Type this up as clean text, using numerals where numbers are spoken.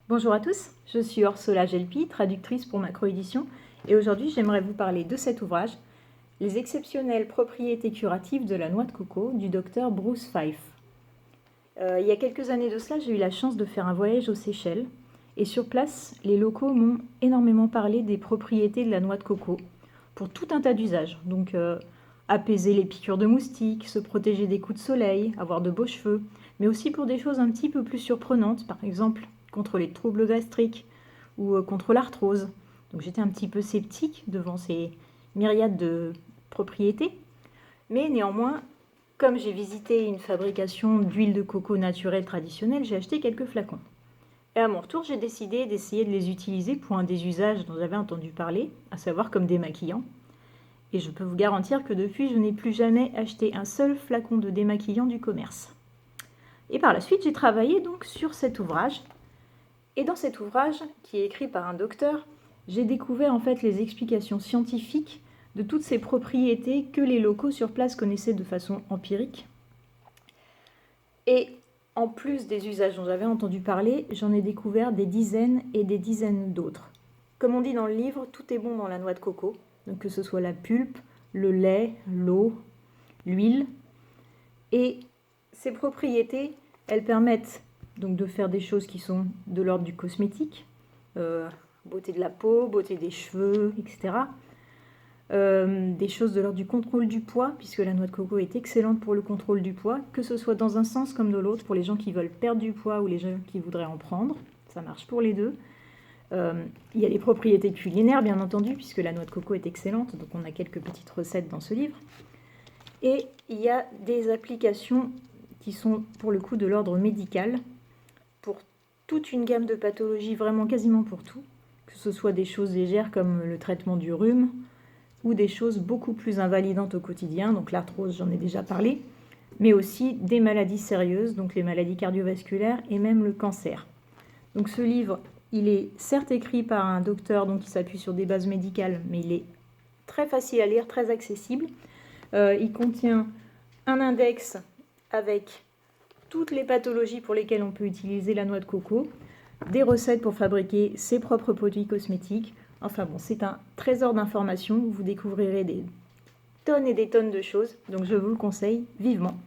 Bonjour à tous, je suis Orsola Gelpi, traductrice pour Macroédition, et aujourd'hui j'aimerais vous parler de cet ouvrage, Les exceptionnelles propriétés curatives de la noix de coco du docteur Bruce Fife. Il y a quelques années de cela, j'ai eu la chance de faire un voyage aux Seychelles, et sur place, les locaux m'ont énormément parlé des propriétés de la noix de coco, pour tout un tas d'usages. Donc apaiser les piqûres de moustiques, se protéger des coups de soleil, avoir de beaux cheveux, mais aussi pour des choses un petit peu plus surprenantes, par exemple contre les troubles gastriques ou contre l'arthrose. Donc j'étais un petit peu sceptique devant ces myriades de propriétés, mais néanmoins, comme j'ai visité une fabrication d'huile de coco naturelle traditionnelle, j'ai acheté quelques flacons. Et à mon retour, j'ai décidé d'essayer de les utiliser pour un des usages dont j'avais entendu parler, à savoir comme démaquillant. Et je peux vous garantir que depuis, je n'ai plus jamais acheté un seul flacon de démaquillant du commerce. Et par la suite, j'ai travaillé donc sur cet ouvrage. Et dans cet ouvrage, qui est écrit par un docteur, j'ai découvert en fait les explications scientifiques de toutes ces propriétés que les locaux sur place connaissaient de façon empirique. Et en plus des usages dont j'avais entendu parler, j'en ai découvert des dizaines et des dizaines d'autres. Comme on dit dans le livre, tout est bon dans la noix de coco, donc que ce soit la pulpe, le lait, l'eau, l'huile. Et ces propriétés, elles permettent donc de faire des choses qui sont de l'ordre du cosmétique, beauté de la peau, beauté des cheveux, etc. Des choses de l'ordre du contrôle du poids, puisque la noix de coco est excellente pour le contrôle du poids, que ce soit dans un sens comme de l'autre, pour les gens qui veulent perdre du poids ou les gens qui voudraient en prendre, ça marche pour les deux. Il y a les propriétés culinaires, bien entendu, puisque la noix de coco est excellente, donc on a quelques petites recettes dans ce livre. Et il y a des applications qui sont pour le coup de l'ordre médical, pour toute une gamme de pathologies, vraiment quasiment pour tout, que ce soit des choses légères comme le traitement du rhume, ou des choses beaucoup plus invalidantes au quotidien, donc l'arthrose, j'en ai déjà parlé, mais aussi des maladies sérieuses, donc les maladies cardiovasculaires et même le cancer. Donc ce livre, il est certes écrit par un docteur donc qui s'appuie sur des bases médicales, mais il est très facile à lire, très accessible. Il contient un index avec toutes les pathologies pour lesquelles on peut utiliser la noix de coco, des recettes pour fabriquer ses propres produits cosmétiques. Enfin bon, c'est un trésor d'informations où vous découvrirez des tonnes et des tonnes de choses, donc je vous le conseille vivement.